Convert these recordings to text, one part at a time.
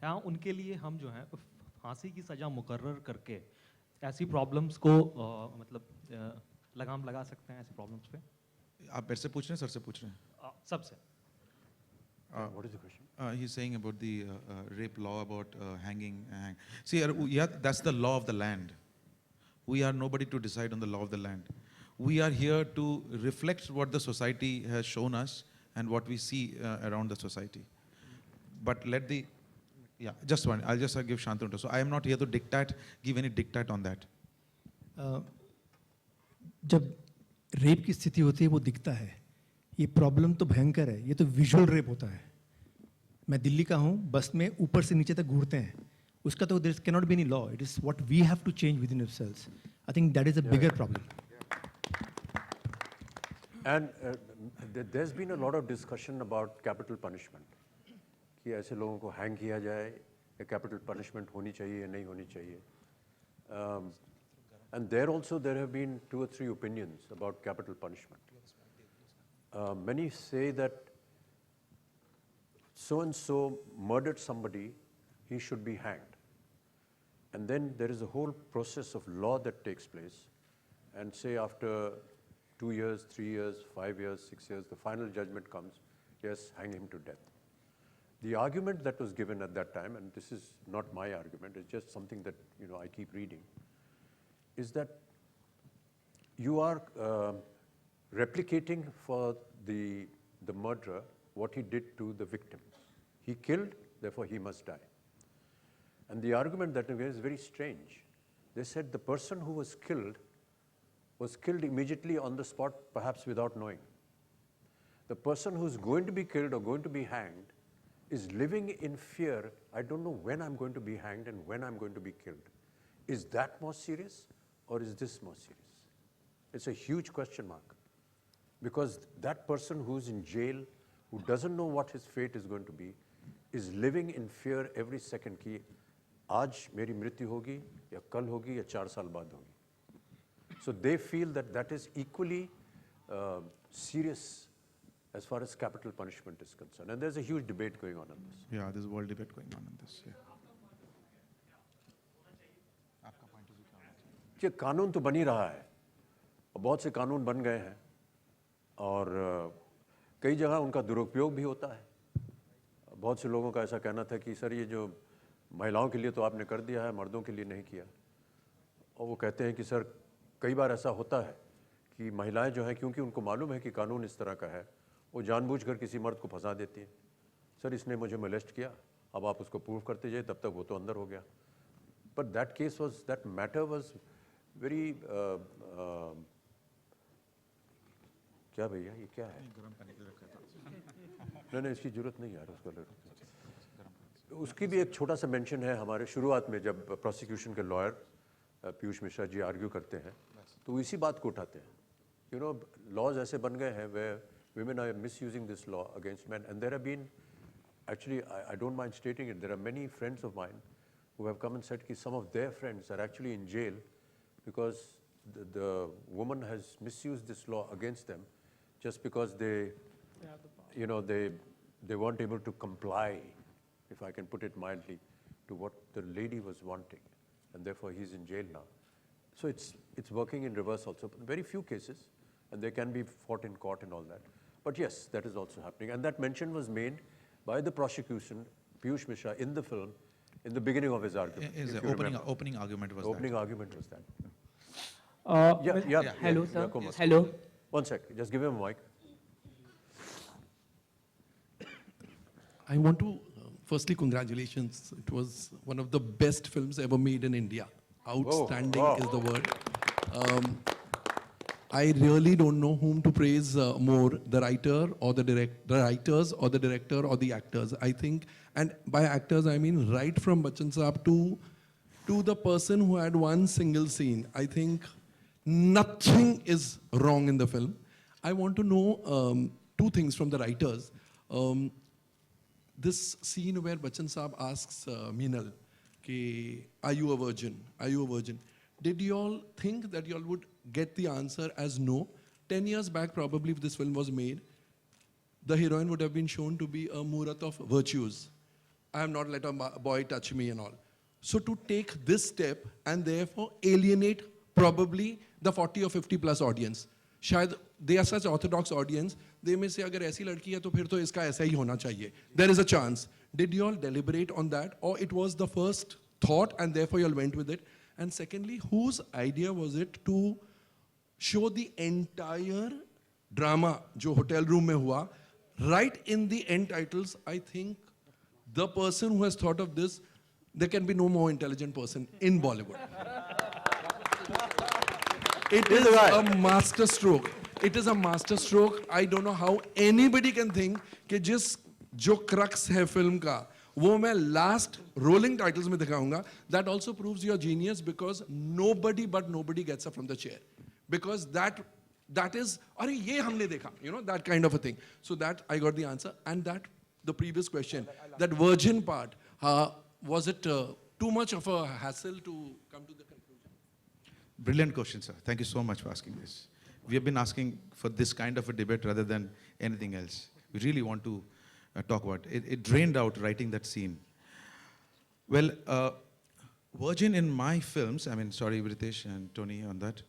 हाँ, उनके लिए हम जो है फांसी की सज़ा मुकर्रर करके ऐसी प्रॉब्लम्स को लगाम लगा सकते हैं ऐसी प्रॉब्लम्स पे। आप मेरे से पूछ रहे हैं, सर से पूछ रहे हैं? सबसे। What is the question? He's saying about the rape law, about hanging. See, yeah, that's the law of the land. We are nobody to decide on the law of the land. We are here to reflect what the society has shown us and what we see around the society. But let the, yeah, just one. I'll just give Shantanu. So I am not here to dictate, give any dictate on that. जब rape की स्थिति होती है वो दिखता है, ये problem तो भयंकर है, ये तो विजुअल रेप होता है। मैं दिल्ली का हूँ, बस में ऊपर से नीचे तक घूरते हैं, उसका तो there cannot be any law. It is what we have to change within ourselves. I think that is a bigger problem. And there's been a lot of discussion about capital punishment. कि ऐसे लोगों को hang किया जाए या capital punishment होनी चाहिए या नहीं होनी चाहिए. And there also there have been 2 or 3 opinions about capital punishment. Many say that so-and-so murdered somebody, he should be hanged. And then there is a whole process of law that takes place. And say after 2 years, 3 years, 5 years, 6 years, the final judgment comes, yes, hang him to death. The argument that was given at that time, and this is not my argument, it's just something that I keep reading, is that you are replicating for the murderer what he did to the victim. He killed, therefore he must die. And the argument that is very strange. They said the person who was killed immediately on the spot, perhaps without knowing. The person who's going to be killed or going to be hanged is living in fear. I don't know when I'm going to be hanged and when I'm going to be killed. Is that more serious or is this more serious? It's a huge question mark. Because that person who's in jail, who doesn't know what his fate is going to be, is living in fear every second कि आज मेरी मृत्यु होगी या कल होगी या 4 साल बाद होगी. So they feel that is equally serious as far as capital punishment is concerned. And there's a huge debate going on this. Yeah, there's a world debate going on this. Yeah. आपका point of view क्या होना चाहिए? कि कानून तो बन ही रहा है, बहुत से कानून बन गए हैं और कई जगह उनका दुरुपयोग भी होता है. बहुत से लोगों का ऐसा कहना था कि सर ये जो महिलाओं के लिए तो आपने कर दिया है, मर्दों के लिए नहीं किया. और वो कहते हैं कि सर कई बार ऐसा होता है कि महिलाएं जो हैं, क्योंकि उनको मालूम है कि कानून इस तरह का है, वो जानबूझकर किसी मर्द को फंसा देती हैं. सर इसने मुझे मोलेस्ट किया, अब आप उसको प्रूव करते जाइए, तब तक वो तो अंदर हो गया. But that matter was very क्या भैया ये क्या है? गरम करने के लिए रखा था. नहीं इसकी जरूरत नहीं यार उसको. उसकी भी एक छोटा सा मेंशन है हमारे शुरुआत में, जब प्रोसिक्यूशन के लॉयर पीयूष मिश्रा जी आर्ग्यू करते हैं तो इसी बात को उठाते हैं. लॉज ऐसे बन गए हैं where women are misusing this law against men, and there have been actually I don't mind stating it, there are many friends of mine who have come and said that some of their friends are actually in jail because the woman has misused this law against them just because they weren't able to comply, if I can put it mildly, to what the lady was wanting, and therefore he's in jail now. So it's working in reverse also. Very few cases, and they can be fought in court and all that. But yes, that is also happening. And that mention was made by the prosecution, Piyush Mishra, in the film, in the beginning of his argument. His opening argument was opening that. argument was that. Hello, sir. Kumar. Hello. One sec, just give him a mic. I want to, firstly, congratulations. It was one of the best films ever made in India. Outstanding is the word. I really don't know whom to praise more, the writer or the writers or the director or the actors. I think, and by actors I mean right from Bachchan Saab to the person who had one single scene. I think nothing is wrong in the film. I want to know 2 things from the writers. This scene where Bachchan Saab asks Meenal, are you a virgin? Are you a virgin? Did you all think that you all would get the answer as no? 10 years back, probably, if this film was made, the heroine would have been shown to be a Murat of virtues. I have not let a boy touch me and all. So to take this step and therefore alienate probably the 40 or 50 plus audience. शायद they are such orthodox audience, they may say अगर ऐसी लड़की है तो फिर तो इसका ऐसा ही होना चाहिए. There is a chance. Did you all deliberate on that, or it was the first thought and therefore you all went with it? And secondly, whose idea was it to show the entire drama जो hotel room में हुआ, right in the end titles? I think the person who has thought of this, there can be no more intelligent person in Bollywood. It is a master stroke. It is a master stroke. I don't know how anybody can think कि जिस जो crux है film का वो मैं last rolling titles में दिखाऊंगा. That also proves your genius, because nobody but nobody gets up from the chair, because that is अरे ये हमने देखा, you know, that kind of a thing. So that I got the answer. And that the previous question, that virgin part, was it too much of a hassle to come to the conclusion? Brilliant question, sir. Thank you so much for asking this. We have been asking for this kind of a debate rather than anything else. We really want to talk about it. It drained out writing that scene. Well, virgin in my films, I mean, sorry, Ritesh and Tony on that,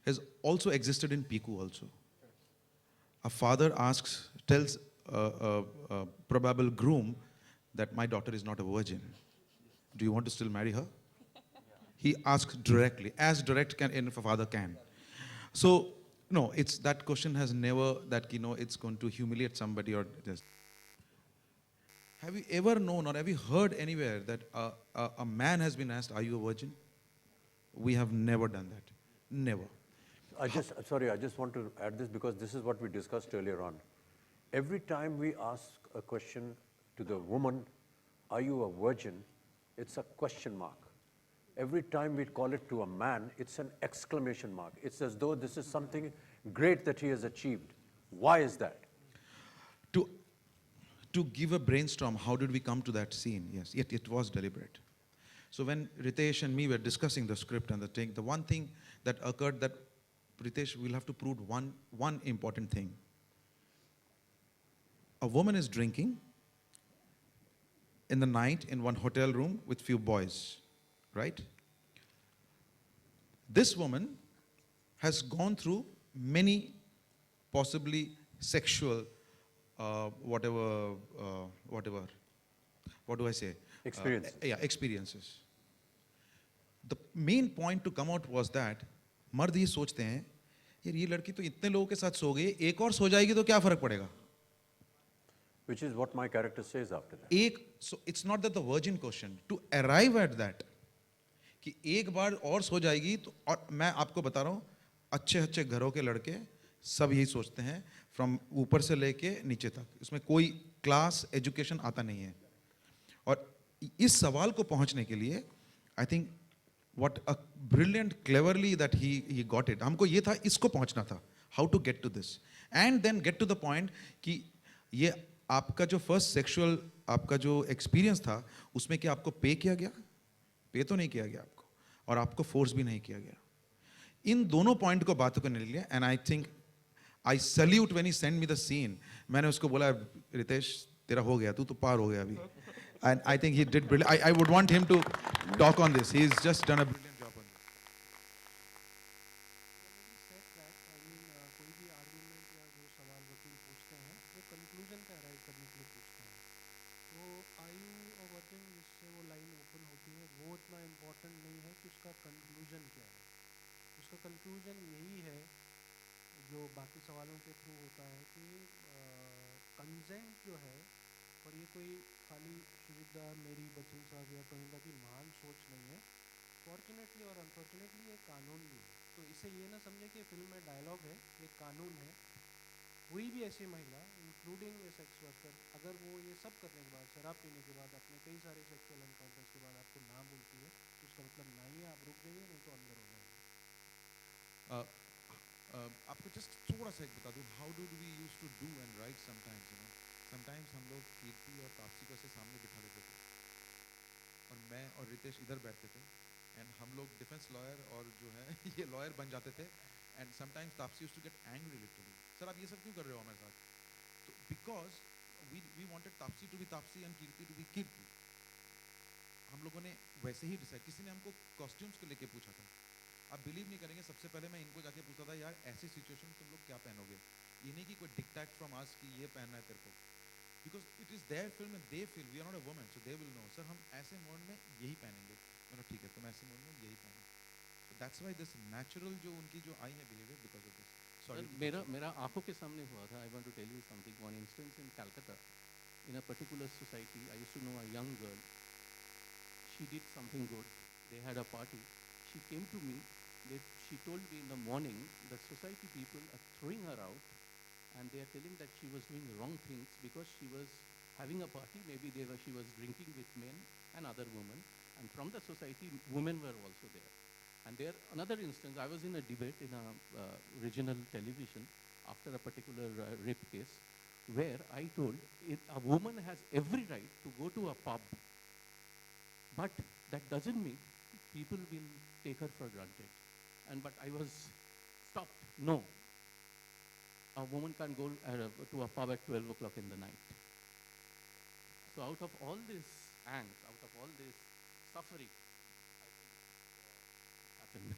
has also existed in Piku also. A father tells a probable groom that my daughter is not a virgin. Do you want to still marry her? He asks directly, as direct if a father can. So, no, it's that question has never, that, you know, it's going to humiliate somebody or just. Have you ever known or have you heard anywhere that a man has been asked, are you a virgin? We have never done that. Never. I just want to add this because this is what we discussed earlier on. Every time we ask a question to the woman, are you a virgin? It's a question mark. Every time we call it to a man, it's an exclamation mark. It's as though this is something great that he has achieved. Why is that? To give a brainstorm, how did we come to that scene? Yes, it was deliberate. So when Ritesh and me were discussing the script and the thing, the one thing that occurred that Ritesh will have to prove one important thing. A woman is drinking in the night in one hotel room with few boys, right? This woman has gone through many possibly sexual what do I say? Experiences. Experiences. The main point to come out was that मर्द ये सोचते हैं यार ये लड़की तो इतने लोगों के साथ सो गई, एक और सो जाएगी तो क्या फर्क पड़ेगा? Which is what my character says after that. So it's not that the virgin question, to arrive at that कि एक बार और सो जाएगी तो, और मैं आपको बता रहा हूँ अच्छे अच्छे घरों के लड़के सब यही सोचते हैं, फ्रॉम ऊपर से लेके नीचे तक, इसमें कोई क्लास एजुकेशन आता नहीं है. और इस सवाल को पहुंचने के लिए I think what a brilliant cleverly that he got it. हमको ये था, इसको पहुंचना था, how to get to this and then get to the point कि ये आपका जो फर्स्ट सेक्सुअल आपका जो एक्सपीरियंस था उसमें क्या आपको पे किया गया? पे तो नहीं किया गया आपको, और आपको फोर्स भी नहीं किया गया. इन दोनों पॉइंट को बात करने के लिए, and I think I salute when he send me the scene. मैंने उसको बोला रितेश तेरा हो गया, तू तो पार हो गया अभी. And I think he did brilliant. I would want him to talk on this. He is just done a brilliant job on this. कोई भी आर्गुमेंट या जो सवाल वकील पूछते हैं वो कंक्लूजन पे अराइव करने के लिए पूछते हैं. तो आयु और वर्जन जिससे वो लाइन ओपन होती है वो इतना इम्पोर्टेंट नहीं है कि उसका कंक्लूजन क्या है. उसका कंक्लूजन यही है जो बाकी सवालों के थ्रू होता है कि कंसेंट जो है, और ये कोई खाली शुजित दा, मेरी, बच्चन साहब या टोनी की महान सोच नहीं है. फॉर्चुनेटली और अनफॉर्चुनेटली ये कानून भी है. तो इसे ये ना समझे कि फिल्म में डायलॉग है, ये कानून है. कोई भी ऐसी महिला इंक्लूडिंग ए सेक्स वर्कर अगर वो ये सब करने के बाद, शराब पीने के बाद, अपने कई सारे सेक्सुअल एनकाउंटर्स के बाद आपको ना बोलती है तो उसका मतलब ना ही है, आप रुक जाइए नहीं तो अंदर हो जाएंगे. आपको जस्ट थोड़ा सा एक बता दूं, how do we use to do and right sometimes, you know. Sometimes हम लोग कीर्ति और तापसी को ऐसे सामने बिठा देते थे और मैं और रितेश इधर बैठते थे एंड हम लोग डिफेंस लॉयर और जो है ये लॉयर बन जाते थे. And sometimes Taapsee used to get angry literally, sir आप ये सब क्यों कर रहे हो हमारे साथ? तो because we wanted Taapsee to be Taapsee and Kirti to be Kirti. हम लोगों ने वैसे ही डिसाइड, किसी ने हमको कॉस्ट्यूम्स को लेके पूछा था, आप बिलीव नहीं करेंगे, सबसे पहले मैं इनको जाके पूछा था यार ऐसी सिचुएशन में तुम लोग क्या पहनोगे, ये नहीं कि कोई डिक्टेट फ्रॉम आस कि ये पहनना है तेरे को, because it is their film and they feel we are not a woman, so they will know sir हम ऐसे मोड में यही पहनेंगे, मैंने ठीक है तुम ऐसे मोड में यही पहनो, so that's why this natural जो उनकी जो आई है behaviour because of this. Well, मेरा आंखों के सामने हुआ था. I want to tell you something. One instance in Calcutta, in a particular society, I used to know a young girl. She did something good. They had a party. She came to me. She told me in the morning the society people are throwing her out, and they are telling that she was doing wrong things because she was having a party. Maybe she was drinking with men and other women, and from the society, women were also there. And there, another instance, I was in a debate in a regional television after a particular rape case, where I told a woman has every right to go to a pub, but that doesn't mean people will take her for granted. But I was stopped. No, a woman can't go to a pub at 12 o'clock in the night. So out of all this angst, out of all this suffering, I think happened.